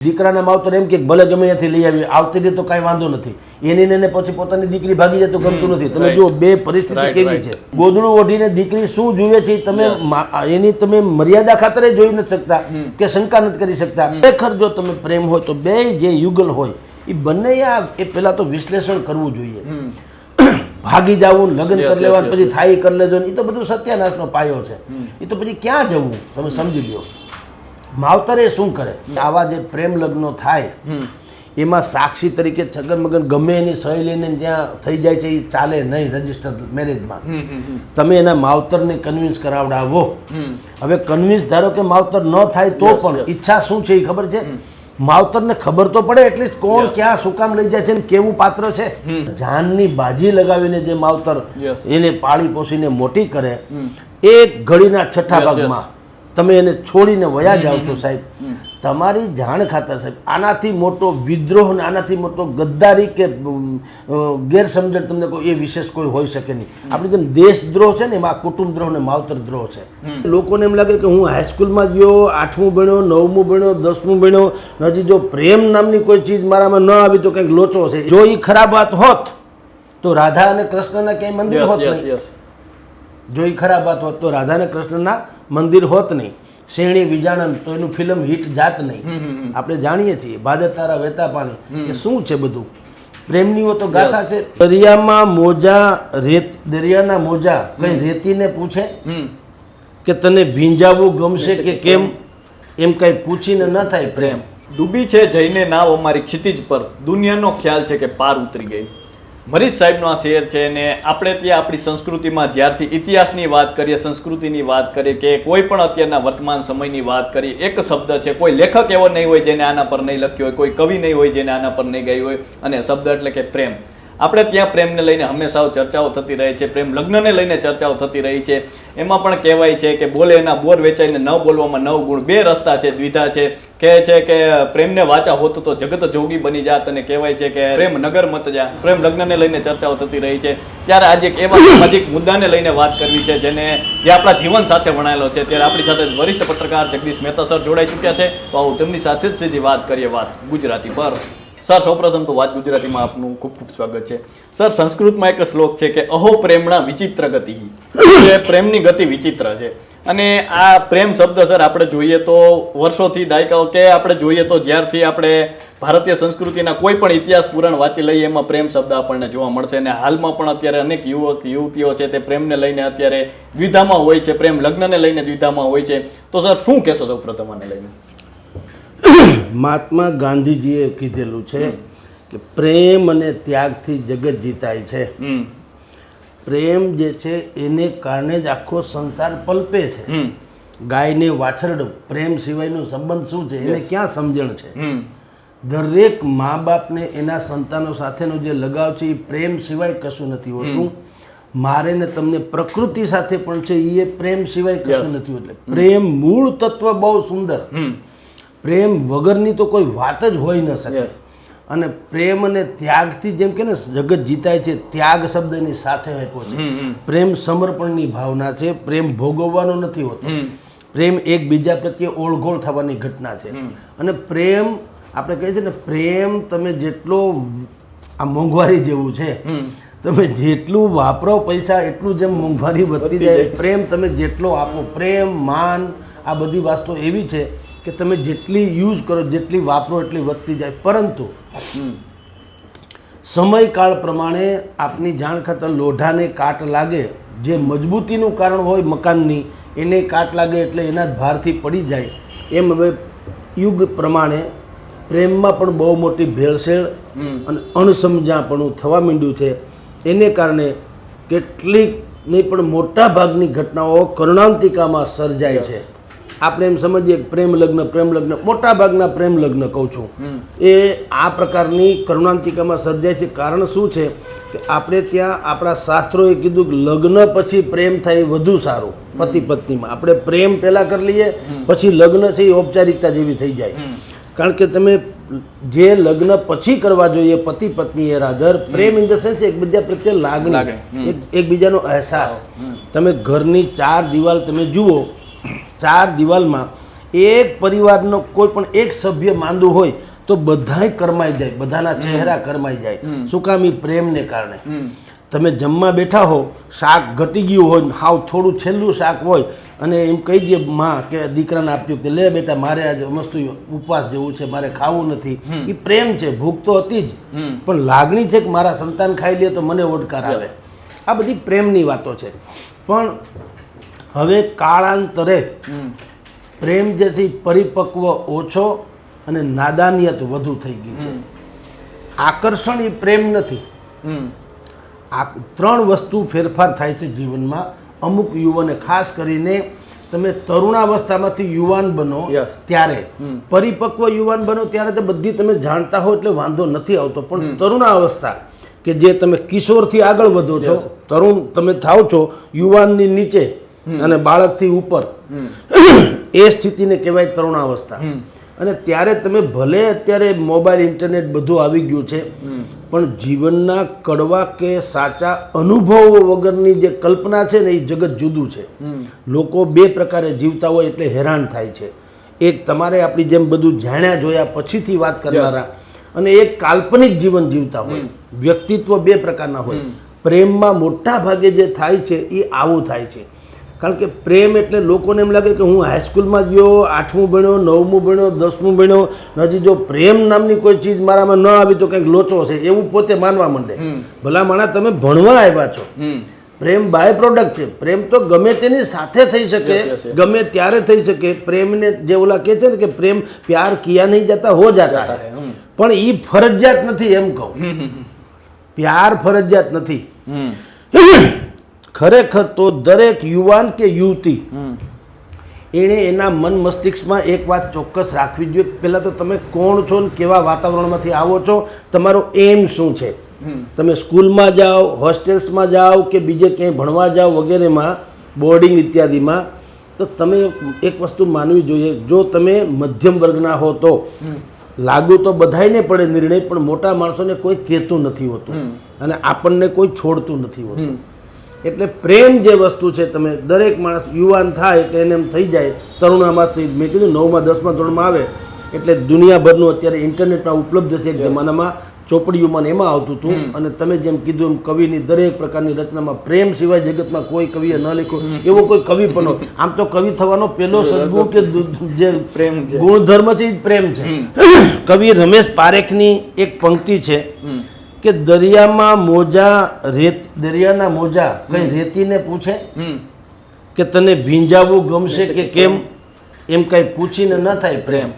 દીકરાના માવતર એમ કે ભલે ગમે ત્યાંથી લઈ આવી આવતી રહે તો કાંઈ વાંધો નથી, એની ને પછી પોતાની દીકરી ભાગી જાય તો ગમતું નથી. તમે જુઓ બે પરિસ્થિતિ કેવી છે. ગોદડું ઓઢીને દીકરી શું જુએ છે તમે એની તમે મર્યાદા ખાતરે જોઈ નથી શકતા કે શંકા નથી કરી શકતા. ખરેખર જો તમે પ્રેમ હોય તો બે જે યુગલ હોય એ બંને એ પેલા તો વિશ્લેષણ કરવું જોઈએ. ભાગી જવું, લગ્ન કરી લેવા, પછી થાય કરી લેજો, એ તો બધું સત્યાનાશનો પાયો છે. એ તો પછી ક્યાં જવું તમે સમજી લ્યો. માવતરે શું કરે, આવા જે પ્રેમ લગ્નો થાય એમાં સાક્ષી તરીકે છગનમગન ગમે એની સહી લઈને ત્યાં થઈ જાય છે, એ ચાલે નહીં. રજીસ્ટર મેરેજમાં તમે એના માવતરને કન્વિન્સ કરાવડાવો. હવે કન્વિન્સ ધારો કે માવતર ન થાય તો પણ ઈચ્છા શું છે એ ખબર છે. માવતરને ખબર તો પડે એટલીસ્ટ કોણ ક્યાં શું કામ લઈ જાય છે ને કેવું પાત્ર છે. જાનની બાજી લગાવીને જે માવતર એને પાળી પોષીને મોટી કરે, એક ઘડીના છઠ્ઠા ભાગમાં તમે એને છોડીને વયા જાઓ છો સાહેબ, તમારી જાણ ખાતર સાહેબ આનાથી મોટો વિદ્રોહ ને આનાથી મોટો ગદ્દારી કે ગેરસમજણ તમને કોઈ એ વિશેષ કોઈ હોઈ શકે નહીં. આપણે જેમ દેશદ્રોહ છે ને એમાં કુટુંબ દ્રોહ ને માવતર દ્રોહ છે. લોકોને એમ લાગે કે હું હાઈસ્કૂલમાં ગયો, 8મું ભણ્યો, 9મું ભણ્યો, 10મું ભણ્યો, હજી જો પ્રેમ નામની કોઈ ચીજ મારામાં ન આવી તો કંઈક લોચો છે. જો એ ખરાબ વાત હોત તો રાધા અને કૃષ્ણના ક્યાંય મંદિર હોત નહીં. જો એ ખરાબ વાત હોત તો રાધા અને કૃષ્ણના મંદિર હોત નહીં. શેણી વિજાણન તો એનું ફિલ્મ હિટ જાત નહીં. આપણે જાણીએ છીએ ભાદર તારા વહેતા પાણી કે શું છે બધું પ્રેમની તો ગાથા છે. દરિયામાં મોજા દરિયાના મોજા કઈ રેતીને પૂછે કે તને ભીંજાવવું ગમશે કે કેમ, એમ કઈ પૂછીને ન થાય પ્રેમ. ડૂબી છે જઈને નાવ અમારી ક્ષિતિજ પર, દુનિયાનો ખ્યાલ છે કે પાર ઉતરી ગઈ. મરીઝ સાહેબનો આ શેર છે ને આપણે ત્યાં આપણી સંસ્કૃતિમાં જ્યારથી ઇતિહાસની વાત કરીએ, સંસ્કૃતિની વાત કરીએ કે કોઈ પણ અત્યારના વર્તમાન સમયની વાત કરીએ, એક શબ્દ છે, કોઈ લેખક એવો નહીં હોય જેને આના પર નહીં લખ્યો હોય, કોઈ કવિ નહીં હોય જેને આના પર નહીં ગાયું હોય, અને શબ્દ એટલે કે પ્રેમ. આપણે ત્યાં પ્રેમને લઈને હંમેશા ચર્ચાઓ થતી રહે છે, પ્રેમ લગ્નને લઈને ચર્ચાઓ થતી રહી છે. એમાં પણ કહેવાય છે કે બોલે એના બોર વેચાઈને ન બોલવામાં 9 ગુણ, 2 રસ્તા છે, દ્વિધા છે. કહે છે કે પ્રેમને વાચા હોત તો જગત જોગી બની જાત, અને કહેવાય છે કે પ્રેમ નગર મત જા. પ્રેમ લગ્નને લઈને ચર્ચાઓ થતી રહી છે. ત્યારે આજે એક એવા સામાજિક મુદ્દાને લઈને વાત કરવી છે જેને જે આપણા જીવન સાથે વણાયેલો છે. ત્યારે આપણી સાથે વરિષ્ઠ પત્રકાર જગદીશ મહેતા સર જોડાઈ ચૂક્યા છે. તો આવું તેમની સાથે જ સીધી વાત કરીએ, વાત ગુજરાતી પર. સર, સૌપ્રથમ તો વાત ગુજરાતીમાં આપનું ખૂબ ખૂબ સ્વાગત છે. સર, સંસ્કૃતમાં એક શ્લોક છે કે અહો પ્રેમણા વિચિત્ર ગતિ, પ્રેમની ગતિ વિચિત્ર છે. અને આ પ્રેમ શબ્દ સર આપણે જોઈએ તો વર્ષોથી, દાયકાઓ કે આપણે જોઈએ તો જ્યારથી આપણે ભારતીય સંસ્કૃતિના કોઈ પણ ઇતિહાસ પુરાણ વાંચી લઈએ એમાં પ્રેમ શબ્દ આપણને જોવા મળશે. અને હાલમાં પણ અત્યારે અનેક યુવક યુવતીઓ છે તે પ્રેમને લઈને અત્યારે દ્વિધામાં હોય છે, પ્રેમ લગ્નને લઈને દ્વિધામાં હોય છે. તો સર શું કહેશો સૌપ્રથમ આને લઈને? મહાત્મા ગાંધીજીએ કીધેલું છે કે પ્રેમ અને ત્યાગથી જગત જીતાય છે. પ્રેમ જે છે એને કારણે જ આખો સંસાર પલપે છે. ગાયને વાછરડું, પ્રેમ સિવાયનો સંબંધ શું છે એને ક્યાં સમજણ છે. દરેક મા બાપને એના સંતાનો સાથેનો જે લગાવ છે એ પ્રેમ સિવાય કશું નથી હોતું. મારે ને તમને પ્રકૃતિ સાથે પણ છે એ પ્રેમ સિવાય કશું નથી. એટલે પ્રેમ મૂળ તત્વ બહુ સુંદર. પ્રેમ વગરની તો કોઈ વાત જ હોઈ ન શકે. અને પ્રેમ અને ત્યાગથી જેમ કે ને જગત જીતાય છે, ત્યાગ શબ્દની સાથે આપ્યો છે. પ્રેમ સમર્પણની ભાવના છે, પ્રેમ ભોગવવાનો નથી હોતો. પ્રેમ એકબીજા પ્રત્યે ઓળઘોળ થવાની ઘટના છે. અને પ્રેમ આપણે કહીએ છીએ ને, પ્રેમ તમે જેટલો આ મોંઘવારી જેવું છે, તમે જેટલું વાપરો પૈસા એટલું જેમ મોંઘવારી વધતી જાય. પ્રેમ તમે જેટલો આપો, પ્રેમ માન આ બધી વસ્તુ એવી છે કે તમે જેટલી યુઝ કરો, જેટલી વાપરો એટલી વધતી જાય. પરંતુ સમયકાળ પ્રમાણે આપની જાણ ખાતર લોઢાને કાટ લાગે, જે મજબૂતીનું કારણ હોય મકાનની એને કાટ લાગે એટલે એના જ ભારથી પડી જાય. એમ હવે યુગ પ્રમાણે પ્રેમમાં પણ બહુ મોટી ભેળસેળ અને અણસમજાપણું થવા માંડ્યું છે. એને કારણે કેટલીક નહીં પણ મોટા ભાગની ઘટનાઓ કરુણાંતિકામાં સર્જાય છે. આપણે એમ સમજીએ પ્રેમ લગ્ન, મોટા ભાગના પ્રેમ લગ્ન કહું છું એ આ પ્રકારની કરુણાંતિકામાં સર્જાય છે. કારણ શું છે કે આપણે ત્યાં આપણા શાસ્ત્રોએ કીધું કે લગ્ન પછી પ્રેમ થાય વધુ સારું. પતિ પત્નીમાં આપણે પ્રેમ પહેલાં કરી લઈએ, પછી લગ્ન છે એ ઔપચારિકતા જેવી થઈ જાય. કારણ કે તમે જે લગ્ન પછી કરવા જોઈએ પતિ પત્ની એ રાધર પ્રેમ ઇન ધ સેન્સ એકબીજા પ્રત્યે લાગણી, એકબીજાનો અહેસાસ. તમે ઘરની 4 દિવાલ તમે જુઓ, 4 દિવાલમાં એક પરિવારનો કોઈ પણ એક સભ્ય માંદું હોય તો બધાય કરમાઈ જાય, બધાના ચહેરા કરમાઈ જાય. શું કામ? ઈ પ્રેમને કારણે. તમે જમવા બેઠા હો, શાક ઘટી ગયું હોય, હાવ થોડું છેલ્લું શાક હોય અને એમ કહી દે માં કે દીકરાને આપ્યું કે લે બેટા મારે આજે મસ્ત ઉપવાસ જેવું છે, મારે ખાવું નથી. એ પ્રેમ છે. ભૂખ તો હતી જ, પણ લાગણી છે કે મારા સંતાન ખાઈ લે તો મને ઓડકાર આવે. આ બધી પ્રેમની વાતો છે. પણ હવે કાળાંતરે પ્રેમ જે છે પરિપક્વ ઓછો અને નાદાનિયત વધુ થઈ ગઈ છે. આકર્ષણ એ પ્રેમ નથી. આ 3 વસ્તુ ફેરફાર થાય છે જીવનમાં. અમુક યુવાને ખાસ કરીને તમે તરુણાવસ્થામાંથી યુવાન બનો ત્યારે, પરિપક્વ યુવાન બનો ત્યારે તો બધી તમે જાણતા હો એટલે વાંધો નથી આવતો. પણ તરુણાવસ્થા કે જે તમે કિશોરથી આગળ વધો છો, તરુણ તમે થાવ છો, યુવાનની નીચે અને બાળકથી ઉપર, એ સ્થિતિને કહેવાય તરુણાવસ્થા. અને ત્યારે તમે ભલે અત્યારે મોબાઈલ ઇન્ટરનેટ બધું આવી ગયું છે, પણ જીવનના કડવા કે સાચા અનુભવો વગરની જે કલ્પના છે ને એ જગત જુદું છે. લોકો 2 પ્રકારે જીવતા હોય એટલે હેરાન થાય છે. એક તમારે આપણી જેમ બધું જાણ્યા જોયા પછીથી વાત કરનારા, અને એક કાલ્પનિક જીવન જીવતા હોય. વ્યક્તિત્વ 2 પ્રકારના હોય. પ્રેમમાં મોટા ભાગે જે થાય છે એ આવું થાય છે. કારણ કે પ્રેમ એટલે લોકોને એમ લાગે કે હું હાઈસ્કૂલમાં ગયો, 8મું ભણ્યો, 9મું ભણ્યો, 10મું ભણ્યો, હજી જો પ્રેમ નામની કોઈ ચીજ મારામાં ન આવી તો કંઈક લોચો છે એવું પોતે માનવા માંડે. ભલા માણા, તમે ભણવા આવ્યા છો. પ્રેમ બાય પ્રોડક્ટ છે. પ્રેમ તો ગમે તેની સાથે થઈ શકે, ગમે ત્યારે થઈ શકે. પ્રેમને જે ઓલા કહે છે ને કે પ્રેમ પ્યાર કિયા નહીં જતા હો જાતા હૈ, પણ એ ફરજિયાત નથી. એમ કહું, પ્યાર ફરજિયાત નથી. ખરેખર તો દરેક યુવાન કે યુવતી એણે એના મન મસ્તિષ્કમાં એક વાત ચોક્કસ રાખવી જોઈએ. પહેલાં તો તમે કોણ છો ને કેવા વાતાવરણમાંથી આવો છો, તમારો એમ શું છે. તમે સ્કૂલમાં જાઓ, હોસ્ટેલ્સમાં જાઓ કે બીજે ક્યાંય ભણવા જાઓ વગેરેમાં, બોર્ડિંગ ઇત્યાદિમાં, તો તમે એક વસ્તુ માનવી જોઈએ. જો તમે મધ્યમ વર્ગના હો તો લાગુ તો બધાયને પડે નિર્ણય, પણ મોટા માણસોને કોઈ કહેતું નથી હોતું અને આપણને કોઈ છોડતું નથી હોતું. એટલે પ્રેમ જે વસ્તુ છે, તમે દરેક માણસ યુવાન થાય એટલે એને એમ થઈ જાય તરુણામાંથી. મેં કીધું 9મા 10મા ધોરણમાં આવે એટલે દુનિયાભરનું અત્યારે ઇન્ટરનેટમાં ઉપલબ્ધ છે. એક જમાનામાં ચોપડીઓમાં એમાં આવતું હતું. અને તમે જેમ કીધું એમ કવિની દરેક પ્રકારની રચનામાં પ્રેમ સિવાય જગતમાં કોઈ કવિએ ન લખ્યો એવો કોઈ કવિ પણ. આમ તો કવિ થવાનો પહેલો સદગુણ કે જે પ્રેમ ગુણધર્મ છે એ પ્રેમ છે. કવિ રમેશ પારેખની એક પંક્તિ છે કે દરિયામાં મોજા દરિયાના મોજા કઈ રેતીને પૂછે કે તને ભીંજાવવું ગમશે કે કેમ, એમ કઈ પૂછીને ન થાય પ્રેમ.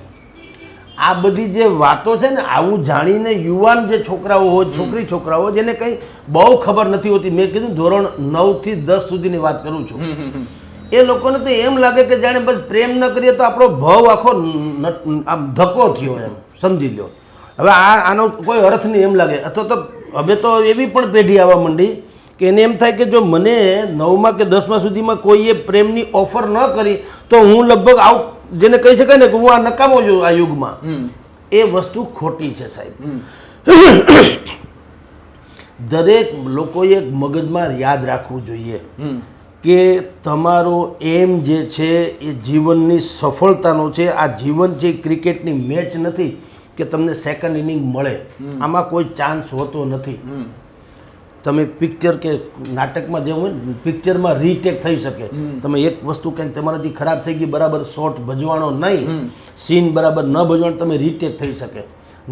આ બધી જે વાતો છે ને, આવું જાણીને યુવાન જે છોકરાઓ હોય, છોકરી છોકરાઓ જેને કંઈ બહુ ખબર નથી હોતી, મેં કીધું ધોરણ 9 થી 10 સુધીની વાત કરું છું, એ લોકોને તો એમ લાગે કે જાણે બસ પ્રેમ ન કરીએ તો આપણો ભાવ આખો આમ ધક્કો થયો એમ સમજી લો. હવે આનો કોઈ અર્થ નહીં એમ લાગે. અથવા તો હવે તો એવી પણ પેઢી આવવા માંડી કે એને એમ થાય કે જો મને 9મા કે 10મા સુધીમાં કોઈએ પ્રેમની ઓફર ન કરી તો હું લગભગ આવું, જેને કહી શકાય ને કે હું આ નકામો છું આ યુગમાં. એ વસ્તુ ખોટી છે સાહેબ. દરેક લોકોએ મગજમાં યાદ રાખવું જોઈએ કે તમારો એમ જે છે એ જીવનની સફળતાનો છે. આ જીવન છે ક્રિકેટની મેચ નથી કે તમને સેકન્ડ ઇનિંગ મળે. આમાં કોઈ ચાન્સ હોતો નથી. તમે પિક્ચર કે નાટકમાં જેવું હોય ને, પિક્ચરમાં રીટેક થઈ શકે. તમે એક વસ્તુ કંઈક તમારાથી ખરાબ થઈ ગઈ, બરાબર શોટ ભજવાનો નહીં, સીન બરાબર ન ભજવાનો, તમે રીટેક થઈ શકે.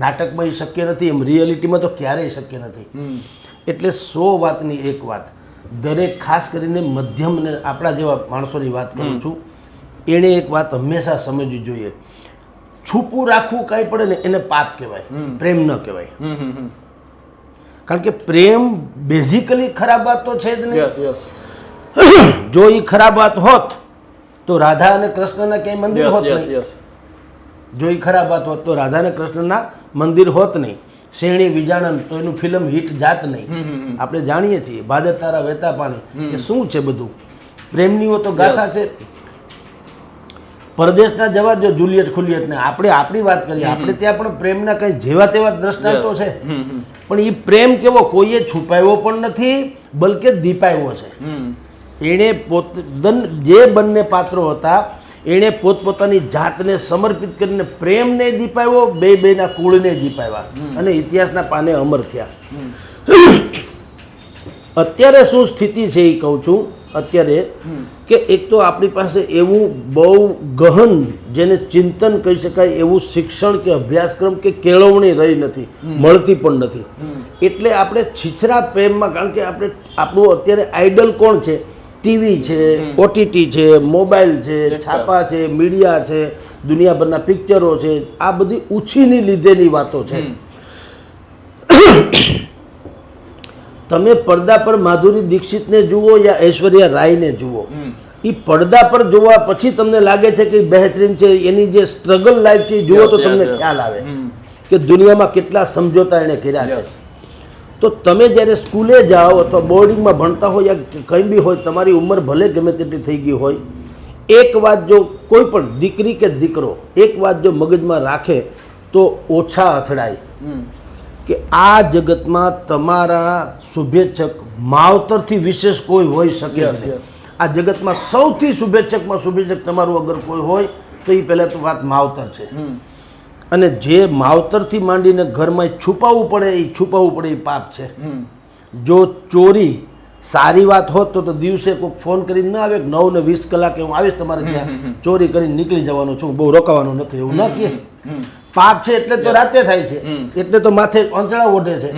નાટકમાં એ શક્ય નથી, એમ રિયાલિટીમાં તો ક્યારેય શક્ય નથી. એટલે 100 વાતની એક વાત દરેક, ખાસ કરીને મધ્યમ ને આપણા જેવા માણસોની વાત કરું છું, એણે એક વાત હંમેશા સમજવી જોઈએ. છૂપું રાખવું કાંઈ પડે ને એને પાપ કહેવાય, પ્રેમ ન કહેવાય. કારણ કે પ્રેમ બેઝિકલી ખરાબ વાત તો છે જ નહીં. જો એ ખરાબ વાત હોત તો રાધા અને કૃષ્ણના ક્યાંય મંદિર હોત નહીં. જો એ ખરાબ વાત હોત તો રાધા અને કૃષ્ણના મંદિર હોત નહીં. શેણી વિજાણન તો એનું ફિલ્મ હિટ જાત નહીં. આપણે જાણીએ છીએ ભાદર તારા વહેતા પાણી, એ શું છે બધું પ્રેમની તો ગાથા છે. પરદેશના જવા જો જુલિયટ ખુલિયટ ને આપણે આપણી વાત કરીએ, આપણે ત્યાં પણ પ્રેમના કંઈ જેવા તેવા દ્રષ્ટાંતો છે, પણ એ પ્રેમ કેવો કોઈએ છુપાવ્યો પણ નથી, બલકે દીપાવ્યો છે. એણે પોતે જે બંને પાત્રો હતા એણે પોતપોતાની જાતને સમર્પિત કરીને પ્રેમને દીપાવ્યો, બેના કુળને દીપાવ્યા અને ઇતિહાસના પાને અમર થયા. અત્યારે શું સ્થિતિ છે એ કહું છું. અત્યારે કે એક તો આપણી પાસે એવું બહુ ગહન જેને ચિંતન કહી શકાય એવું શિક્ષણ કે અભ્યાસક્રમ કે કેળવણી રહી નથી, મળતી પણ નથી. એટલે આપણે છીછરા પ્રેમમાં, કારણ કે આપણું અત્યારે આઈડલ કોણ છે? ટીવી છે, ઓટીટી છે, મોબાઈલ છે, છાપા છે, મીડિયા છે, દુનિયાભરના પિક્ચરો છે. આ બધી ઉછીની લીધેલી વાતો છે. તમે પડદા પર માધુરી દીક્ષિતને જુઓ યા ઐશ્વર્યા રાયને જુઓ, એ પડદા પર જોવા પછી તમને લાગે છે કે બહેતરીન છે. એની જે સ્ટ્રગલ લાઈફ છે એ જુઓ તો તમને ખ્યાલ આવે કે દુનિયામાં કેટલા સમજોતા એણે કર્યા છે. તો તમે જ્યારે સ્કૂલે જાઓ અથવા બોર્ડિંગમાં ભણતા હોય યા કંઈ બી હોય, તમારી ઉંમર ભલે ગમે તેટલી થઈ ગઈ હોય, એક વાત જો કોઈ પણ દીકરી કે દીકરો એક વાત જો મગજમાં રાખે તો ઓછા અથડાય કે આ જગતમાં તમારા શુભેચ્છક માવતરથી વિશેષ કોઈ હોઈ શકે નહીં. આ જગતમાં સૌથી શુભેચ્છકમાં શુભેચ્છક તમારું અગર કોઈ હોય તો એ પહેલાં તો વાત માવતર છે. અને જે માવતરથી માંડીને ઘરમાં છુપાવવું પડે એ પાપ છે. જો ચોરી સારી વાત હોત તો દિવસે કોઈ ફોન કરીને ના આવે 9 ને 20 કલાકે હું આવીશ તમારે ત્યાં, ચોરી કરીને નીકળી જવાનો છું, બહુ રોકાવાનું નથી, એવું ના કહે. પાપ છે એટલે તો રાતે થાય છે, એટલે તો માથે આંચળા ઓઢે છે.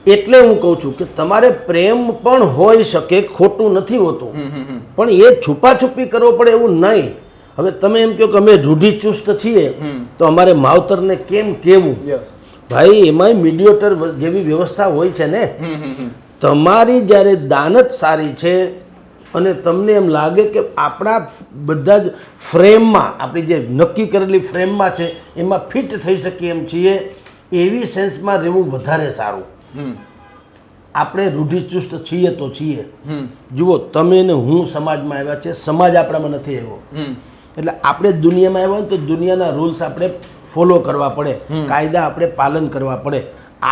એટલે હું કહું છું કે તમારે પ્રેમ પણ હોઈ શકે, ખોટું નથી હોતું, પણ એ છુપાછુપી કરવો પડે એવું નહીં. હવે તમે એમ કહો કે અમે રૂઢિચુસ્ત છીએ તો અમારે માવતરને કેમ કેવું? ભાઈ એમાંય મીડિયેટર જેવી વ્યવસ્થા હોય છે ને. તમારી જ્યારે દાનત સારી છે અને તમને એમ લાગે કે આપણા બધા જ ફ્રેમમાં, આપણી જે નક્કી કરેલી ફ્રેમમાં છે એમાં ફિટ થઈ શકીએ એમ છીએ, એવી સેન્સમાં રહેવું વધારે સારું. આપણે રૂઢિચુસ્ત છીએ તો છીએ. જુઓ, તમે ને હું સમાજમાં આવ્યા છે, સમાજ આપણામાં નથી આવ્યો. એટલે આપણે દુનિયામાં આવ્યા તો દુનિયાના રૂલ્સ આપણે ફોલો કરવા પડે, કાયદા આપણે પાલન કરવા પડે.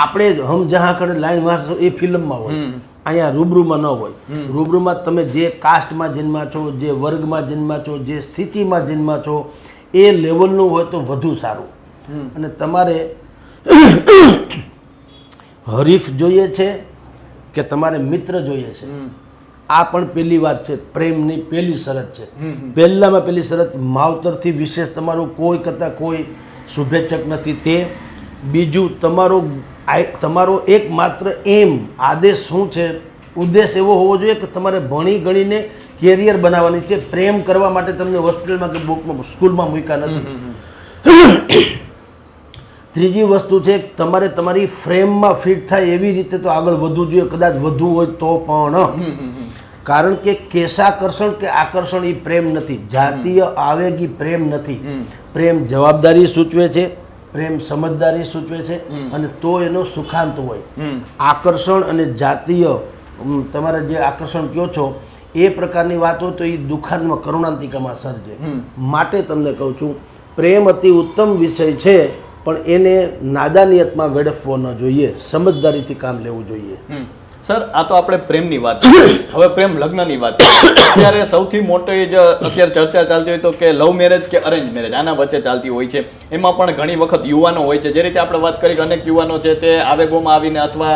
આપણે હમ જहाँ ખડે લાઈન વાસ એ ફિલ્મમાં હોય, અહીંયા રૂબરૂમાં ન હોય. રૂબરૂમાં તમે જે કાસ્ટમાં જન્મા છો, જે વર્ગમાં જન્મા છો, જે સ્થિતિમાં જન્મા છો, એ લેવલનું હોય તો વધુ સારું. અને તમારે હરીફ જોઈએ છે કે તમારે મિત્ર જોઈએ છે? આ પણ પહેલી વાત છે, પ્રેમની પહેલી શરત છે. પહેલામાં પહેલી શરત, માવતરથી વિશેષ તમારું કોઈ કરતાં કોઈ શુભેચ્છક નથી. તે બીજું, તમારો એકમાત્ર એમ, આદેશ શું છે, ઉદ્દેશ એવો હોવો જોઈએ કે તમારે ભણી ગણીને કેરિયર બનાવવાની છે. પ્રેમ કરવા માટે તમને હોસ્પિટલમાં કે બુકમાં સ્કૂલમાં મૂક્યા નથી. ત્રીજી વસ્તુ છે, તમારે તમારી ફ્રેમમાં ફિટ થાય એવી રીતે તો આગળ વધવું જોઈએ. કદાચ વધવું હોય તો પણ, કારણ કે કેશાકર્ષણ કે આકર્ષણ એ પ્રેમ નથી, જાતીય આવેગી પ્રેમ નથી. પ્રેમ જવાબદારી સૂચવે છે, પ્રેમ સમજદારી સૂચવે છે, અને તો એનો સુખાંત હોય. આકર્ષણ અને જાતીય, તમારે જે આકર્ષણ કહો છો એ પ્રકારની વાતો તો એ દુઃખાંતમાં કરુણાંતિકામાં સર્જે. માટે તમને કહું છું, પ્રેમ અતિ ઉત્તમ વિષય છે, પણ એને નાદાનિયતમાં વેડફવો ન જોઈએ, સમજદારીથી કામ લેવું જોઈએ. સર, આ તો આપણે પ્રેમની વાત કરી. હવે પ્રેમ લગ્નની વાત કરીએ. અત્યારે સૌથી મોટી જ અત્યારે ચર્ચા ચાલતી હોય તો કે લવ મેરેજ કે અરેન્જ મેરેજ, આના વચ્ચે ચાલતી હોય છે. એમાં પણ ઘણી વખત યુવાનો હોય છે, જે રીતે આપણે વાત કરી કે અનેક યુવાનો છે તે આવેગોમાં આવીને અથવા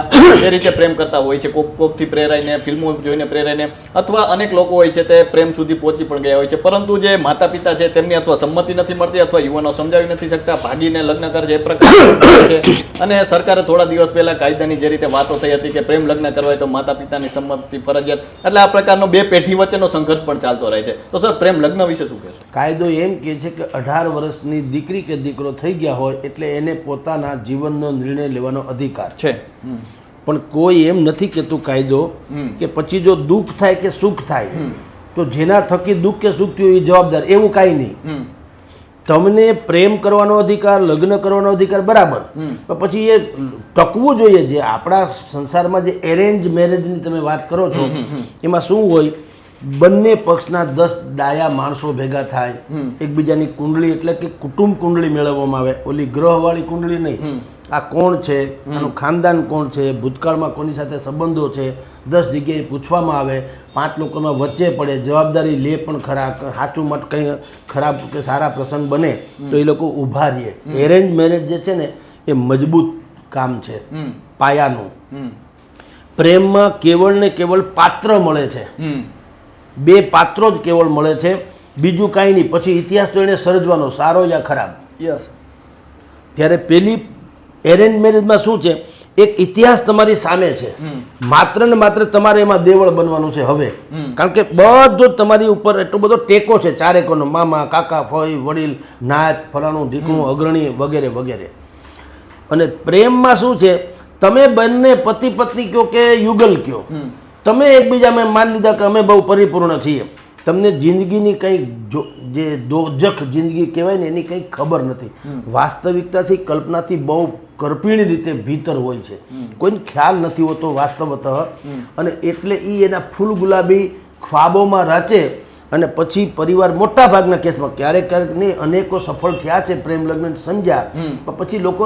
એ રીતે પ્રેમ કરતા હોય છે, કોકથી પ્રેરાઈને, ફિલ્મો જોઈને પ્રેરાઈને, અથવા અનેક લોકો હોય છે તે પ્રેમ સુધી પહોંચી પણ ગયા હોય છે. પરંતુ જે માતા પિતા છે તેમની અથવા સંમતિ નથી મળતી, અથવા યુવાનો સમજાવી નથી શકતા, ભાગીને લગ્ન કરે છે, એ પ્રકાર છે. અને સરકારે થોડા દિવસ પહેલા કાયદાની જે રીતે વાતો થઈ હતી કે પ્રેમ લગ્ન કરવા તો માતા પિતાની સંમતિ ફરજિયાત, એટલે આ પ્રકારનો બે પેઢી વચ્ચેનો સંઘર્ષ પણ ચાલતો રહે છે. તો સર, પ્રેમ લગ્ન વિશે શું કહેશો? કાયદો એમ કહે છે કે 18 વર્ષની દીકરી કે દીકરો થઈ ગયા હોય એટલે એને પોતાના જીવનનો નિર્ણય લેવાનો અધિકાર છે. પણ કોઈ એમ નથી કહેતું કાયદો કે પછી જો દુઃખ થાય કે સુખ થાય તો જેના થકી દુઃખ કે સુખ થયું એ જવાબદાર, એવું કાંઈ નહીં. તમને પ્રેમ કરવાનો અધિકાર, લગ્ન કરવાનો અધિકાર બરાબર, પણ પછી એ ટકવું જોઈએ. જે આપણા સંસારમાં જે એરેન્જ મેરેજની તમે વાત કરો છો એમાં શું હોય, બંને પક્ષના 10 ડાયા માણસો ભેગા થાય, એકબીજાની કુંડળી એટલે કે કુટુંબ કુંડળી મેળવવામાં આવે, ઓલી ગ્રહવાળી કુંડળી નહીં, આ કોણ છે, આનું ખાનદાન કોણ છે, ભૂતકાળમાં કોની સાથે સંબંધો છે, 10 જગ્યાએ પૂછવામાં આવે, 5 લોકોના વચ્ચે પડે, જવાબદારી લે પણ ખરા, સાચું મત કંઈ ખરાબ કે સારા પ્રસંગ બને તો એ લોકો ઊભા રહે. એરેન્જ મેરેજ જે છે ને એ મજબૂત કામ છે, પાયાનું. પ્રેમમાં કેવળ ને કેવળ પાત્ર મળે છે, 2 પાત્રો જ કેવળ મળે છે, બીજું કાંઈ નહીં. પછી ઇતિહાસ તો એને સર્જવાનો, સારો યા ખરાબ. યસ. ત્યારે પેલી એરેન્જ મેરેજમાં શું છે, એક ઇતિહાસ તમારી સામે છે, માત્ર ને માત્ર તમારે એમાં દેવળ બનવાનું છે હવે. કારણ કે બધું તમારી ઉપર એટલો બધો ટેકો છે, ચારેકોનો, મામા, કાકા, ફઈ, વડીલ, નાત, ફલાણું ઢીકણું, અગ્રણી વગેરે વગેરે. અને પ્રેમમાં શું છે, તમે બંને પતિ પત્ની કયો કે યુગલ કયો, તમે એકબીજામાં માની લીધા કે અમે બહુ પરિપૂર્ણ છીએ. તમને જિંદગીની કંઈ જે દોજખ જિંદગી કહેવાય ને એની કંઈ ખબર નથી. વાસ્તવિકતાથી કલ્પનાથી બહુ કરપીણી રીતે ભીતર હોય છે, કોઈને ખ્યાલ નથી હોતો વાસ્તવતઃ. અને એટલે એ એના ફૂલ ગુલાબી ખ્વાબોમાં રાચે અને પછી પરિવાર મોટા ભાગના કેસમાં ક્યારેક ક્યારેક નહીં અનેકો સફળ થયા છે, પ્રેમ લગ્ન સમજ્યા, પણ પછી લોકો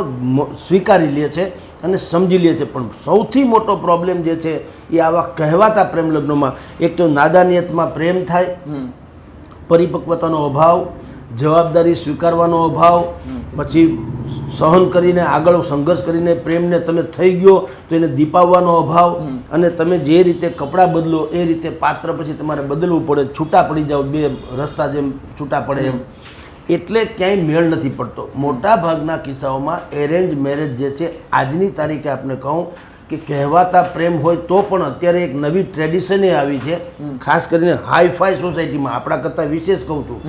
સ્વીકારી લે છે અને સમજી લે છે. પણ સૌથી મોટો પ્રોબ્લેમ જે છે એ આવા કહેવાતા પ્રેમ લગ્નોમાં એક તો નાદાનિયતમાં પ્રેમ થાય, પરિપક્વતાનો અભાવ, જવાબદારી સ્વીકારવાનો અભાવ, પછી સહન કરીને આગળ સંઘર્ષ કરીને પ્રેમને તમે થઈ ગયો તો એને દીપાવવાનો અભાવ, અને તમે જે રીતે કપડાં બદલો એ રીતે પાત્ર પછી તમારે બદલવું પડે, છૂટા પડી જાઓ, 2 રસ્તા જેમ છૂટા પડે એમ. એટલે ક્યાંય મેળ નથી પડતો. મોટા ભાગના કિસ્સાઓમાં એરેન્જ મેરેજ જે છે આજની તારીખે આપણે કહું કે કહેવાતા પ્રેમ હોય તો પણ અત્યારે એક નવી ટ્રેડિશને આવી છે, ખાસ કરીને હાઈફાઈ સોસાયટીમાં, આપણા કરતાં વિશેષ કહું છું,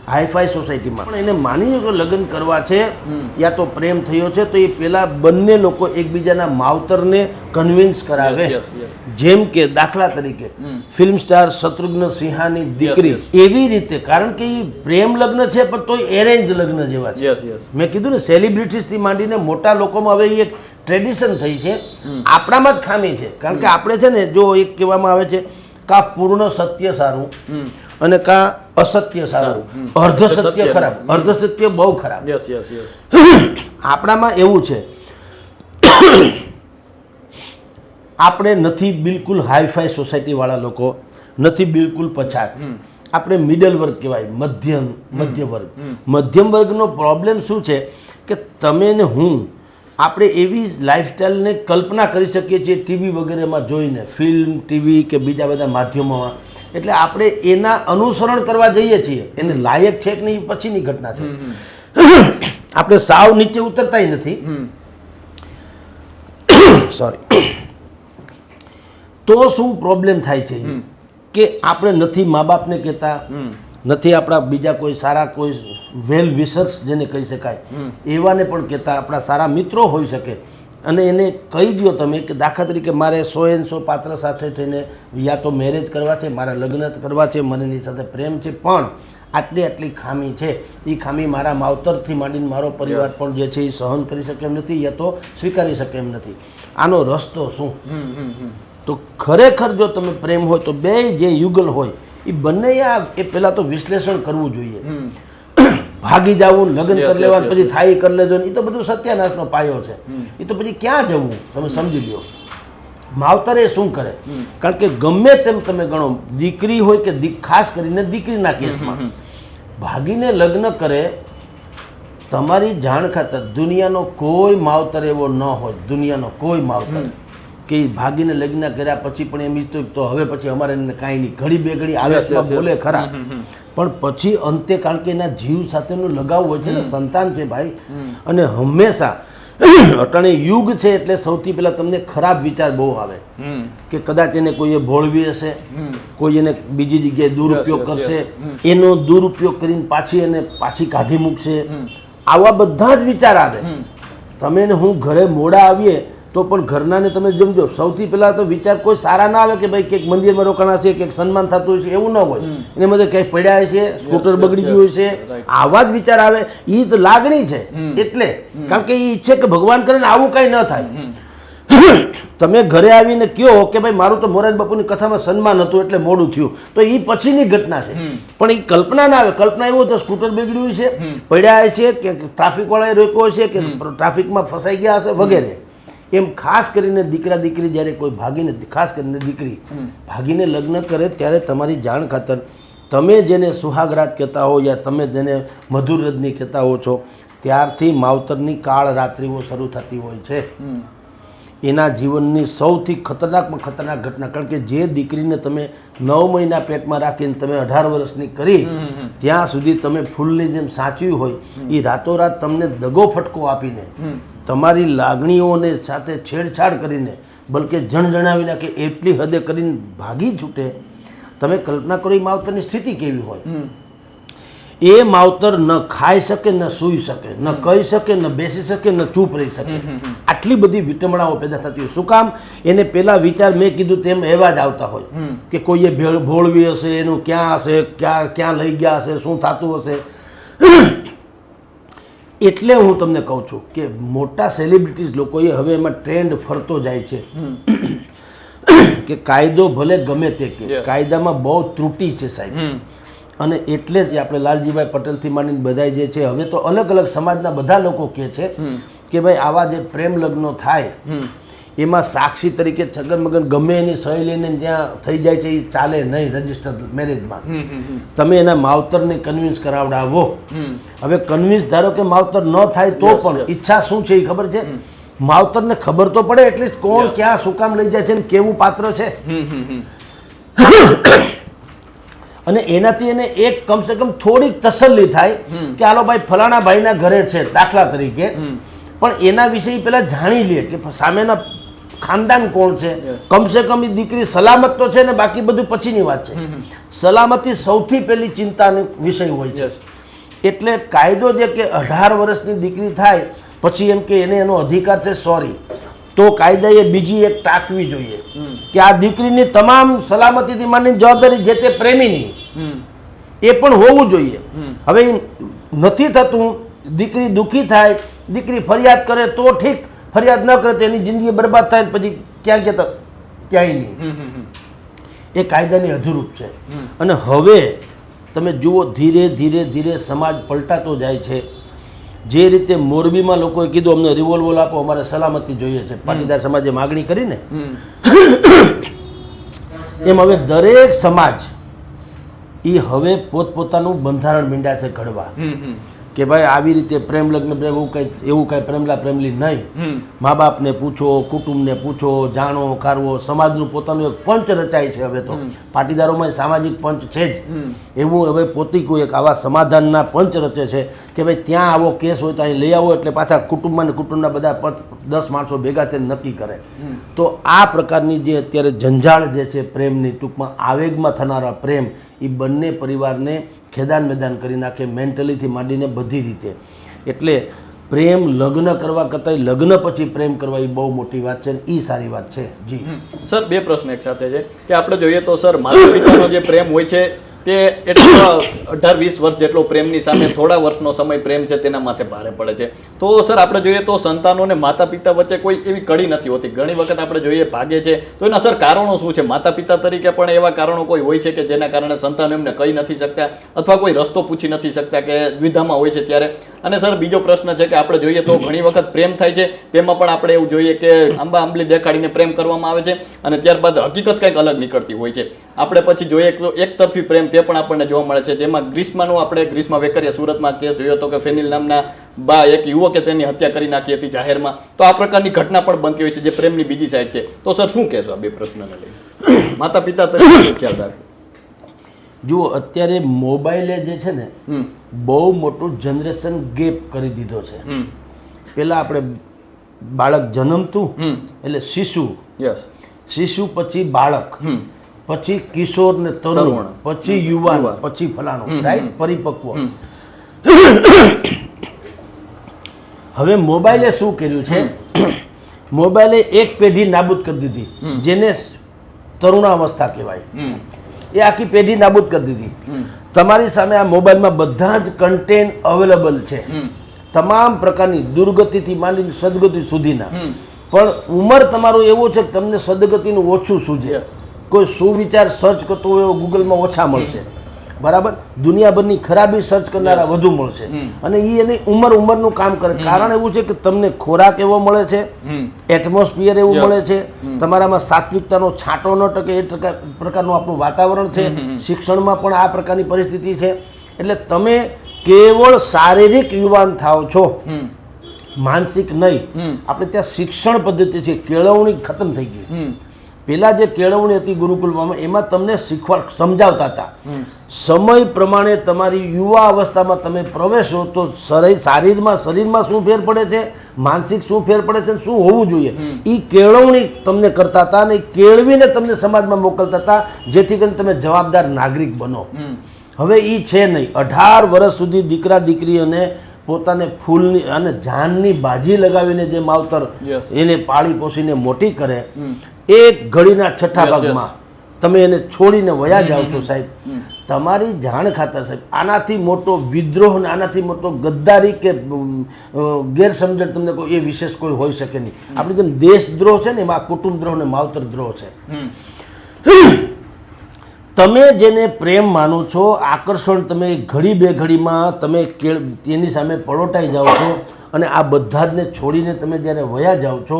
હાઈફાઈ સોસાયટીમાં પણ એને માની કે લગ્ન કરવા છે યા તો પ્રેમ થયો છે તો એ પેલા બંને લોકો એકબીજાના માવતરને કન્વિન્સ કરાવે. જેમ કે દાખલા તરીકે ફિલ્મ સ્ટાર શત્રુઘ્ન સિંહાની દીકરી, એવી રીતે. કારણ કે એ પ્રેમ લગ્ન છે પણ તોય એરેન્જ લગ્ન જેવા છે. મેં કીધું ને, સેલિબ્રિટીઝથી માંડીને મોટા લોકોમાં હવે એક ટ્રેડિશન થઈ છે. આપણામાં જ ખામી છે, કારણ કે આપણે છે ને, જો એક કહેવામાં આવે છે કા પૂર્ણ સત્ય સારું અને કા અસત્ય સારું, અર્ધ સત્ય ખરાબ, અર્ધ સત્ય બહુ ખરાબ. આપણામાં એવું છે, આપણે નથી બિલકુલ હાઈફાઈ સોસાયટી વાળા લોકો, નથી બિલકુલ પછાત, આપણે મિડલ વર્ગ કહેવાય, મધ્ય વર્ગ. મધ્યમ વર્ગનો પ્રોબ્લેમ શું છે કે તમે ને હું, આપણે એવી લાઈફસ્ટાઈલને કલ્પના કરી શકીએ છીએ ટીવી વગેરેમાં જોઈને, ફિલ્મ, ટીવી કે બીજા બધા માધ્યમોમાં. એટલે આપણે એના અનુસરણ કરવા જઈએ છીએ, એને લાયક છે કે નહીં પછીની ઘટના છે. આપણે સાવ નીચે ઉતરતાય નથી, સોરી. તો શું પ્રોબ્લેમ થાય છે કે આપણે નથી મા બાપને કહેતા, નથી આપણા બીજા કોઈ સારા કોઈ વેલ વિશર્સ જેને કહી શકાય એવાને પણ કહેતા, આપણા સારા મિત્રો હોઈ શકે, અને એને કહી દો તમે કે દાખલા તરીકે મારે 100 પાત્ર સાથે થઈને યા તો મેરેજ કરવા છે, મારા લગ્ન કરવા છે, મને એની સાથે પ્રેમ છે, પણ આટલી ખામી છે, એ ખામી મારા માવતરથી માંડીને મારો પરિવાર પણ જે છે એ સહન કરી શકે એમ નથી, યા તો સ્વીકારી શકે એમ નથી. આનો રસ્તો શું? તો ખરેખર જો તમે પ્રેમ હોય તો બે જે યુગલ હોય એ બંને એ પહેલાં તો વિશ્લેષણ કરવું જોઈએ. ભાગી જવું, લગ્ન કરી લેવાનું, પછી થાય કરી લેજો, એ તો બધું સત્યાનાશનો પાયો છે. એ તો પછી ક્યાં જવું તમે સમજી લ્યો. માવતર એ શું કરે? કારણ કે ગમે તેમ તમે ગણો, દીકરી હોય કે ખાસ કરીને દીકરીના કેસમાં ભાગીને લગ્ન કરે, તમારી જાણ ખાતર દુનિયાનો કોઈ માવતર એવો ન હોય, દુનિયાનો કોઈ માવતર કે ભાગીને લગ્ન કર્યા પછી પણ એમ ઈચ્છતો તો હવે પછી અમારે એને કાંઈ નહીં, ઘડી બે ઘડી આવેશમાં બોલે ખરા, પણ પછી અંતે કારણ કે એના જીવ સાથેનો લગાવ હોય છે ને, સંતાન છે ભાઈ. અને હંમેશા અટાણે યુગ છે એટલે સૌથી પહેલા તમને ખરાબ વિચાર બહુ આવે કે કદાચ એને કોઈએ ભોળવી હશે, કોઈ એને બીજી જગ્યાએ દુરુપયોગ કરશે, એનો દુરુપયોગ કરીને પાછી કાઢી મૂકશે, આવા બધા જ વિચાર આવે. તમે ને હું ઘરે મોડા આવીએ તો પણ ઘરનાને તમે સમજો, સૌથી પહેલાં તો વિચાર કોઈ સારા ના આવે કે ભાઈ ક્યાંક મંદિરમાં રોકાણા છે, ક્યાંક સન્માન થતું હોય છે, એવું ન હોય. એને મধ্যে ક્યાંક પડ્યા છે, સ્કૂટર બગડી ગયું હોય છે, આવા જ વિચાર આવે. એ તો લાગણી છે, એટલે કારણ કે એ ઈચ્છે કે ભગવાન કરે ને આવું કાંઈ ન થાય. તમે ઘરે આવીને કહો કે ભાઈ મારું તો મોરારી બાપુની કથામાં સન્માન હતું એટલે મોડું થયું, તો એ પછીની ઘટના છે. પણ એ કલ્પના ના આવે. કલ્પના એવું તો સ્કૂટર બગડ્યું છે, પડ્યા છે, કે ટ્રાફિક વાળાએ રોક્યો છે, કે ટ્રાફિકમાં ફસાઈ ગયા હશે વગેરે. એમ ખાસ કરીને દીકરા દીકરી જ્યારે કોઈ ભાગીને, ખાસ કરીને દીકરી ભાગીને લગ્ન કરે ત્યારે તમારી જાણ ખાતર તમે જેને સુહાગરાત કહેતા હો યા તમે જેને મધુર રજની કહેતા હો છો, ત્યારથી માવતરની કાળ રાત્રિઓ શરૂ થતી હોય છે. એના જીવનની સૌથી ખતરનાકમાં ખતરનાક ઘટના. કારણ કે જે દીકરીને તમે 9 મહિના પેટમાં રાખીને તમે 18 વર્ષની કરી, ત્યાં સુધી તમે ફૂલની જેમ સાચવી હોય, એ રાતોરાત તમને દગો ફટકો આપીને, તમારી લાગણીઓને સાથે છેડછાડ કરીને, બલકે જણજણાવી નાખે એટલી હદે કરીને ભાગી છૂટે. તમે કલ્પના કરો એ માવતરની સ્થિતિ કેવી હોય. એ માવતર ન ખાઈ શકે, ન સૂઈ શકે, ન કહી શકે, ન બેસી શકે, ન ચૂપ રહી શકે. આટલી બધી વિટમણાઓ પેદા થતી હોય. શું કામ? એને પેલા વિચાર મેં કીધું તેમ એવા જ આવતા હોય કે કોઈએ ભોળવી હશે, એનું ક્યાં હશે, ક્યાં લઈ ગયા હશે, શું થતું હશે. એટલે હું તમને કહું છું કે મોટા સેલિબ્રિટીઝ લોકોએ હવે એમાં ટ્રેન્ડ ફરતો જાય છે કે કાયદો ભલે ગમે તે કે કાયદામાં બહુ ત્રુટિ છે સાહેબ. અને એટલે જ આપણે લાલજીભાઈ પટેલથી માંડીને બધા જે છે, હવે તો અલગ અલગ સમાજના બધા લોકો કહે છે કે ભાઈ આવા જે પ્રેમ લગ્નો થાય એમાં સાક્ષી તરીકે છગનમગન ગમે એની સહી લઈને જ્યાં થઈ જાય છે એ ચાલે નહીં. રજિસ્ટર્ડ મેરેજમાં તમે એના માવતરને કન્વિન્સ કરાવડાવો. હવે કન્વિન્સ ધારો કે માવતર ન થાય તો પણ ઈચ્છા શું છે એ ખબર છે. માવતરને ખબર તો પડે એટલીસ્ટ કોણ ક્યાં શું કામ લઈ જાય છે ને કેવું પાત્ર છે. અને એનાથી એને એક કમસે કમ થોડીક તસલ્લી થાય કે હાલો ભાઈ ફલાણા ભાઈના ઘરે છે દાખલા તરીકે, પણ એના વિશે પેલા જાણી લે કે સામેના ખાનદાન કોણ છે. કમસે કમ એ દીકરી સલામત તો છે ને, બાકી બધું પછીની વાત છે. સલામતી સૌથી પહેલી ચિંતાનો વિષય હોય છે. એટલે કાયદો જે કે 18 વર્ષની દીકરી થાય પછી એમ કે એને એનો અધિકાર છે, સોરી, તો કાયદાએ બીજી એક ટાંકવી જોઈએ કે આ દીકરીની તમામ સલામતીથી માંડીને જવાબદારી જે તે પ્રેમીની એ પણ હોવું જોઈએ. હવે નથી થતું, દીકરી દુઃખી થાય, દીકરી ફરિયાદ કરે તો ઠીક, ફરિયાદ ન કરે તો એની જિંદગી બરબાદ થાય પછી ક્યાં કહેતા ક્યાંય નહીં. એ કાયદાની અધૂરૂપ છે. અને હવે તમે જુઓ ધીરે ધીરે ધીરે સમાજ પલટાતો જાય છે. જે રીતે મોરબીમાં લોકોએ કીધું અમને રિવોલ્વર આપો, અમારે સલામતી જોઈએ છે, પાટીદાર સમાજે માગણી કરીને, એમ હવે દરેક સમાજ એ હવે પોતપોતાનું બંધારણ મીંડા છે ઘડવા કે ભાઈ આવી રીતે પ્રેમ લગ્ન એવું કઈ પ્રેમલા પ્રેમલી નહીં. મા બાપને પૂછો, કુટુંબને પૂછો, જાણો કારવો, સમાજનું પોતાનું એક પંચ રચાય છે. હવે તો પાટીદારોમાં સામાજિક પંચ છે જ. એવું હવે પોતીકું એક આવા સમાધાનના પંચ રચે છે કે ભાઈ ત્યાં આવો કેસ હોય તો અહીં લઈ આવો, એટલે પાછા કુટુંબમાં ને કુટુંબના બધા 10 માણસો ભેગા થઈને નક્કી કરે. તો આ પ્રકારની જે અત્યારે જંજાળ જે છે પ્રેમની, ટૂંકમાં આવેગમાં થનારા પ્રેમ, એ બંને પરિવારને ખેદાન મેદાન કરી નાખે, મેન્ટલીથી માંડીને બધી રીતે. એટલે પ્રેમ લગ્ન કરવા કરતાં લગ્ન પછી પ્રેમ કરવા એ બહુ મોટી વાત છે, એ સારી વાત છે. જી સર, 2 પ્રશ્ન એક સાથે છે કે આપણે જોઈએ તો સર માતા પિતાનો જે પ્રેમ હોય છે તે એટલો 18-20 વર્ષ જેટલો પ્રેમની સામે થોડા વર્ષનો સમય પ્રેમ છે તેના માથે ભારે પડે છે. તો સર આપણે જોઈએ તો સંતાનો અને માતા પિતા વચ્ચે કોઈ એવી કડી નથી હોતી. ઘણી વખત આપણે જોઈએ ભાગે છે. તો એના સર કારણો શું છે? માતા પિતા તરીકે પણ એવા કારણો કોઈ હોય છે કે જેના કારણે સંતાનો એમને કહી નથી શકતા અથવા કોઈ રસ્તો પૂછી નથી શકતા કે દ્વિધામાં હોય છે ત્યારે? અને સર બીજો પ્રશ્ન છે કે આપણે જોઈએ તો ઘણી વખત પ્રેમ થાય છે તેમાં પણ આપણે એવું જોઈએ કે આંબા આંબલી દેખાડીને પ્રેમ કરવામાં આવે છે અને ત્યારબાદ હકીકત કંઈક અલગ નીકળતી હોય છે. આપણે પછી જોઈએ તો એક તરફી પ્રેમ તે પણ આપણને જોવા મળે છે. જેમાં ગ્રીષ્માનું આપણે ગ્રીષ્મા વેકરિયા સુરતમાં કેસ જોયો હતો કે ફેનિલ નામના એક યુવકે તેની હત્યા કરી નાખી હતી જાહેરમાં. તો આ પ્રકારની ઘટના પણ બનતી હોય છે જે પ્રેમની બીજી સાઈડ છે. તો સર શું કહેશો આ 2 પ્રશ્નને લઈને? માતા પિતા તરીકે ખ્યાલ રાખો. જુઓ અત્યારે મોબાઈલે જે છે ને બહુ મોટું જનરેશન ગેપ કરી દીધો છે. પેલા આપણે બાળક જન્મતું એટલે શિશુ, શિશુ પછી બાળક, પછી કિશોર ને તરુણ, પછી યુવાન, પછી ફલાણું, રાઈટ, પરિપક્વ. હવે મોબાઈલે શું કર્યું છે? મોબાઈલે એક પેઢી નાબૂદ કરી દીધી, જેને તરુણાવસ્થા કહેવાય. એ આખી પેઢી નાબૂદ કરી દીધી. તમારી સામે આ મોબાઈલમાં બધા જ કન્ટેન્ટ અવેલેબલ છે, તમામ પ્રકારની દુર્ગતિથી માંડીને સદગતિ સુધીના. પણ ઉંમર તમારું એવું છે કે તમને સદગતિનું ઓછું સૂજે. કોઈ સુવિચાર સર્ચ કરતો હોય એવો ગૂગલમાં ઓછા મળશે, બરાબર. દુનિયાભરની ખરાબી સર્ચ કરનારા વધુ મળશે. અને એ એની ઉંમરનું કામ કરે. કારણ એવું છે કે તમને ખોરાક એવો મળે છે, એટમોસ્ફિયર એવું મળે છે, તમારામાં સાત્વિકતાનો છાંટો ન ટકે એ પ્રકારનું આપણું વાતાવરણ છે. શિક્ષણમાં પણ આ પ્રકારની પરિસ્થિતિ છે. એટલે તમે કેવળ શારીરિક યુવાન થાવ છો, માનસિક નહીં. આપણે ત્યાં શિક્ષણ પદ્ધતિ છે, કેળવણી ખતમ થઈ ગઈ. પેલા જે કેળવણી હતી ગુરુકુલમાં, એમાં તમને સમજાવતા હતા. સમય પ્રમાણે તમારી યુવા અવસ્થામાં તમે પ્રવેશો તો શરીરમાં શું ફેર પડે છે, માનસિક શું ફેર પડે છે, શું હોવું જોઈએ, એ કેળવણી તમને કરતા હતા અને કેળવીને તમને સમાજમાં મોકલતા હતા, જેથી કરીને તમે જવાબદાર નાગરિક બનો. હવે એ છે નહીં. 18 વર્ષ સુધી દીકરા દીકરી અને પોતાને ફૂલની અને જાનની બાજી લગાવીને જે માવતર એને પાળી પોષીને મોટી કરે, એક ઘડીના છઠ્ઠા ભાગમાં તમે એને છોડીને વયા જાઓ છો સાહેબ. તમારી જાણ ખાતર સાહેબ, આનાથી મોટો વિદ્રોહ ને આનાથી મોટો ગદ્દારી કે ગેરસમજણ તમને કોઈ એ વિશેષ કોઈ હોઈ શકે નહીં. આપણે જેમ દેશદ્રોહ છે ને, એમાં કુટુંબ દ્રોહ ને માવતર દ્રોહ છે. તમે જેને પ્રેમ માનો છો, આકર્ષણ તમે ઘડી બે ઘડીમાં તમે તેની સામે પળોટાઈ જાઓ છો અને આ બધા જ ને છોડીને તમે જ્યારે વયા જાઓ છો,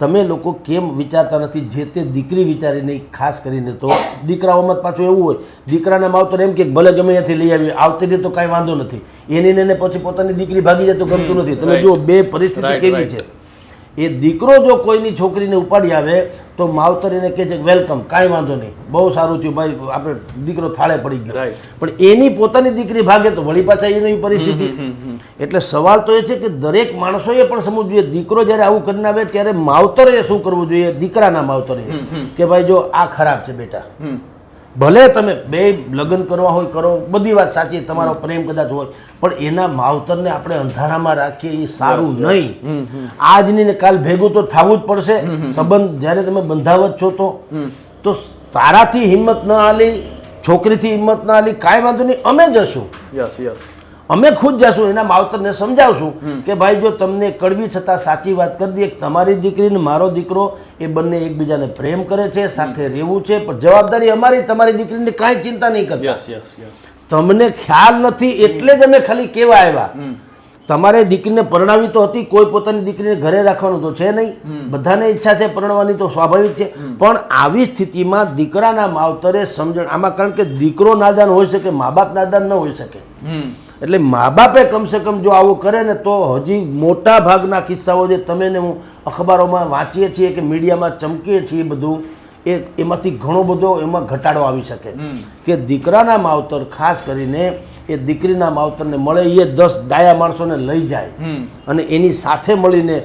તમે લોકો કેમ વિચારતા નથી જે તે દીકરી વિચારીને? ખાસ કરીને તો દીકરાઓમાં પાછું એવું હોય, દીકરાના માવતર એમ કે ભલે ગમે ત્યાંથી લઈ આવી, આવતી રીતે તો કાંઈ વાંધો નથી, એની ને પછી પોતાની દીકરી ભાગી જાય તો ગમતું નથી. તમે જુઓ બે પરિસ્થિતિ કેવી છે. એ દીકરો જો કોઈની છોકરીને ઉપાડી આવે તો માવતર એને કહે છે વેલકમ, કાંઈ વાંધો નહીં, બહુ સારું થયું ભાઈ, આપણે દીકરો થાળે પડી ગયો. પણ એની પોતાની દીકરી ભાગે તો વળી પાછા એની પરિસ્થિતિ. એટલે સવાલ તો એ છે કે દરેક માણસોએ પણ સમજવું જોઈએ, દીકરો જ્યારે આવું કરીને આવે ત્યારે માવતરે શું કરવું જોઈએ, દીકરાના માવતરે કે ભાઈ જો આ ખરાબ છે બેટા, ભલે તમે બે લગ્ન કરવા હોય કરો, બધી વાત સાચી, તમારો પ્રેમ કદાચ હોય, પણ એના માવતરને આપણે અંધારામાં રાખીએ એ સારું નહીં. આજની ને કાલ ભેગું તો થવું જ પડશે. સંબંધ જ્યારે તમે બંધાવત છો તો તારાથી હિંમત ન આલી, છોકરીથી હિંમત ન આલી, કાંઈ વાંધો નહીં, અમે જશું, અમે ખુદ જશું, એના માવતરને સમજાવશું કે ભાઈ જો તમને કડવી છતાં સાચી વાત કરી દઈએ, તમારી દીકરી ને મારો દીકરો એ બંને એકબીજાને પ્રેમ કરે છે, સાથે રહેવું છે, પણ જવાબદારી અમારી, તમારી દીકરીને કાંઈ ચિંતા નહીં કરતા. તમને ખ્યાલ નથી એટલે જ અમે ખાલી કેવા આવ્યા. તમારે દીકરીને પરણાવી તો હતી, કોઈ પોતાની દીકરીને ઘરે રાખવાનું તો છે નહીં, બધાને ઈચ્છા છે પરણવાની તો સ્વાભાવિક છે. પણ આવી સ્થિતિમાં દીકરાના માવતરે સમજણ આમાં, કારણ કે દીકરો નાદાન હોઈ શકે, મા બાપ નાદાન ન હોઈ શકે. એટલે મા બાપે કમસે કમ જો આવું કરે ને તો હજી મોટા ભાગના કિસ્સાઓ જે તમે ને હું અખબારોમાં વાંચીએ છીએ કે મીડિયામાં ચમકીએ છીએ બધું, એમાંથી ઘણો બધો એમાં ઘટાડો આવી શકે. કે દીકરાના માવતર ખાસ કરીને એ દીકરીના માવતરને મળે, એ 10 ડાયા માણસોને લઈ જાય અને એની સાથે મળીને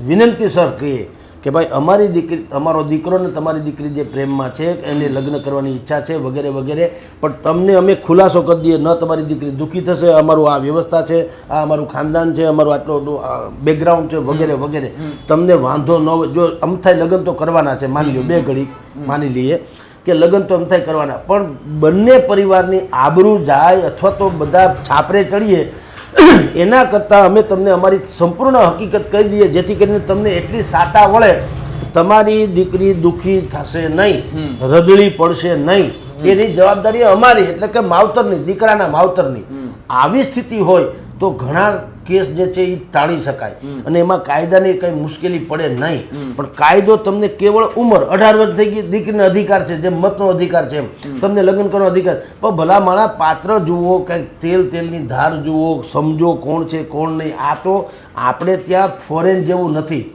વિનંતી સર કહીએ કે ભાઈ અમારી દીકરી, અમારો દીકરો ને તમારી દીકરી જે પ્રેમમાં છે, એને લગ્ન કરવાની ઈચ્છા છે વગેરે વગેરે, પણ તમને અમે ખુલાસો કરી દઈએ, ન તમારી દીકરી દુઃખી થશે, અમારું આ વ્યવસ્થા છે, આ અમારું ખાનદાન છે, અમારું આટલું બેકગ્રાઉન્ડ છે વગેરે વગેરે, તમને વાંધો ન હોય. જો અમથાય લગ્ન તો કરવાના છે, માની લો બે ઘડી માની લઈએ કે લગ્ન તો અમથાય કરવાના, પણ બંને પરિવારની આબરૂ જાય અથવા તો બધા છાપરે ચડીએ એના કરતાં અમે તમને અમારી સંપૂર્ણ હકીકત કહી દઈએ, જેથી કરીને તમને એટલી સાટા વળે, તમારી દીકરી દુઃખી થશે નહીં, રગડી પડશે નહીં, એની જવાબદારી અમારી, એટલે કે માવતરની, દીકરાના માવતરની. આવી સ્થિતિ હોય તો ઘણા કેસ જે છે એ ટાળી શકાય અને એમાં કાયદાની કંઈ મુશ્કેલી પડે નહીં. પણ કાયદો તમને કેવળ ઉંમર 18 વર્ષ થઈ ગઈ, દીકરીનો અધિકાર છે, જેમ મતનો અધિકાર છે એમ તમને લગ્ન કરવાનો અધિકાર, પણ ભલા માણા પાત્ર જુઓ, કંઈક તેલની ધાર જુઓ, સમજો કોણ છે કોણ નહીં. આ તો આપણે ત્યાં ફોરેન જેવું નથી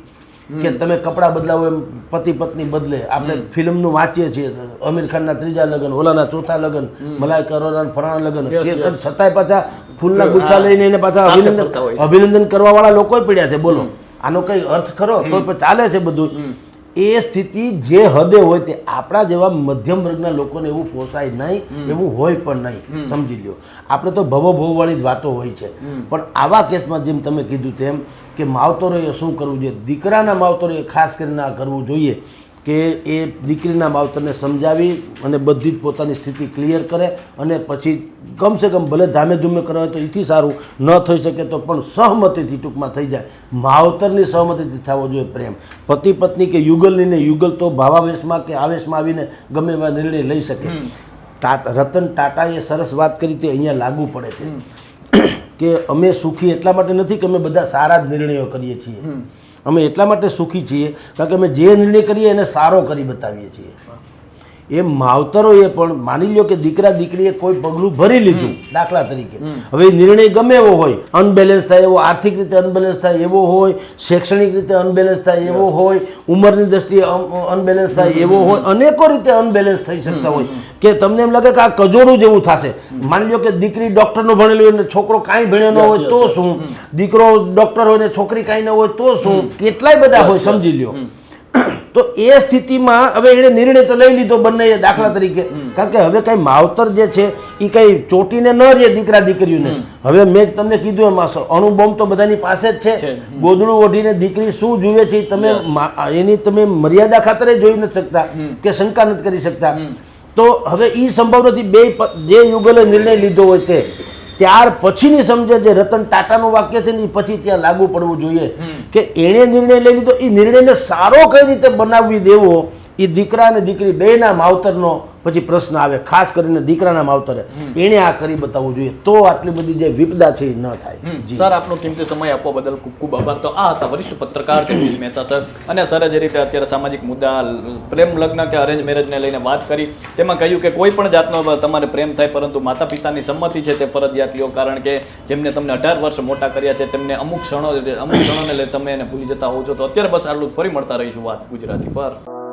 કે તમે કપડાં બદલાવો એમ પતિ પત્ની બદલે. આપણે ફિલ્મનું વાંચીએ છીએ, આમિર ખાનના 3જા લગ્ન, ઓલાના 4થા લગ્ન, મલાઈકા અરોરાના ફલાણા લગ્ન, છતાંય પાછા ફૂલના ગુચ્છા લઈને એને પાછા અભિનંદન કરવા વાળા લોકો પડ્યા છે. બોલો, આનો કઈ અર્થ ખરો? તો ચાલે છે બધું. એ સ્થિતિ જે હદે હોય તે આપણા જેવા મધ્યમ વર્ગના લોકોને એવું પોસાય નહીં, એવું હોય પણ નહીં, સમજી લ્યો. આપણે તો ભવોભવવાળી જ વાતો હોય છે, પણ આવા કેસમાં જેમ તમે કીધું તેમ કે માવતરોએ શું કરવું જોઈએ, દીકરાના માવતરોએ ખાસ કરીને આ કરવું જોઈએ કે એ દીકરીના માવતરને સમજાવી અને બધી જ પોતાની સ્થિતિ ક્લિયર કરે અને પછી કમસે કમ ભલે ધામે ધૂમે કરવા હોય તો એથી સારું, ન થઈ શકે તો પણ સહમતિથી ટૂંકમાં થઈ જાય. માવતરની સહમતિથી થવો જોઈએ પ્રેમ. પતિ પત્ની કે યુગલની ને યુગલ તો ભાવાવેશમાં કે આવેશમાં આવીને ગમે એવા નિર્ણય લઈ શકે. રતન ટાટાએ સરસ વાત કરી તે અહીંયા લાગુ પડે છે કે અમે સુખી એટલા માટે નથી કે અમે બધા સારા જ નિર્ણયો કરીએ છીએ. અમે એટલા માટે સુખી છીએ કારણ કે અમે જે નિર્ણય કરીએ એને સારો કરી બતાવીએ છીએ. એ માવતરોએ પણ માની લો કે દીકરા દીકરીએ કોઈ પગલું ભરી લીધું દાખલા તરીકે, હવે નિર્ણય ગમે એવો હોય, અનબેલેન્સ થાય એવો, આર્થિક રીતે અનબેલેન્સ થાય એવો હોય, શૈક્ષણિક રીતે અનબેલેન્સ થાય એવો હોય, ઉંમરની દ્રષ્ટિએ અનબેલેન્સ થાય એવો હોય, અનેકો રીતે અનબેલેન્સ થઈ શકતા હોય કે તમને એમ લાગે કે આ કજોડું જેવું થશે. માની લો કે દીકરી ડૉક્ટરનું ભણેલું હોય ને છોકરો કાંઈ ભણ્યો ન હોય તો શું, દીકરો ડૉક્ટર હોય ને છોકરી કાંઈ ન હોય તો શું, કેટલાય બધા હોય સમજી લ્યો. તો એ સ્થિતિમાં હવે એને નિર્ણય તો લઈ લીધો બંને દાખલા તરીકે, કારણ કે હવે કઈ માવતર જે છે એ કઈ ચોટીને ન રહે દીકરા દીકરીઓને. હવે મેં તમને કીધું એમાં અણુબોમ્બ તો બધાની પાસે જ છે. ગોદડું ઓઢીને દીકરી શું જુએ છે તમે એની તમે મર્યાદા ખાતરે જોઈ નથી શકતા કે શંકા નથી કરી શકતા. તો હવે એ સંભવ નથી. બે જે યુગલે નિર્ણય લીધો હોય તે ત્યાર પછીની સમજે જે રતન ટાટાનું વાક્ય છે ને એ પછી ત્યાં લાગુ પડવું જોઈએ કે એણે નિર્ણય લઈ લીધો, એ નિર્ણયને સારો કઈ રીતે બનાવી દેવો એ દીકરા અને દીકરી બેના માવતરનો પછી પ્રશ્ન આવે. ખાસ કરીને દીકરાના માવતરે એણે આ કરી બતાવવું જોઈએ તો આટલી બધી જે વિપદા છે એ ન થાય. સર, આપનો કિંમતી સમય આપવા બદલ ખૂબ ખૂબ આભાર. તો આ હતા વરિષ્ઠ પત્રકાર જગદીશ મહેતા સર, અને સરે જે રીતે અત્યારે સામાજિક મુદ્દા, પ્રેમ લગ્ન કે અરેન્જ મેરેજને લઈને વાત કરી તેમાં કહ્યું કે કોઈ પણ જાતનો તમારે પ્રેમ થાય પરંતુ માતા પિતાની સંમતિ છે તે ફરજિયાત લો, કારણ કે જેમને તમને 18 વર્ષ મોટા કર્યા છે તેમને અમુક ક્ષણોને લઈ તમે એને ભૂલી જતા હોવ છો. તો અત્યારે બસ આટલું જ. ફરી મળતા રહીશું વાત ગુજરાતી પર.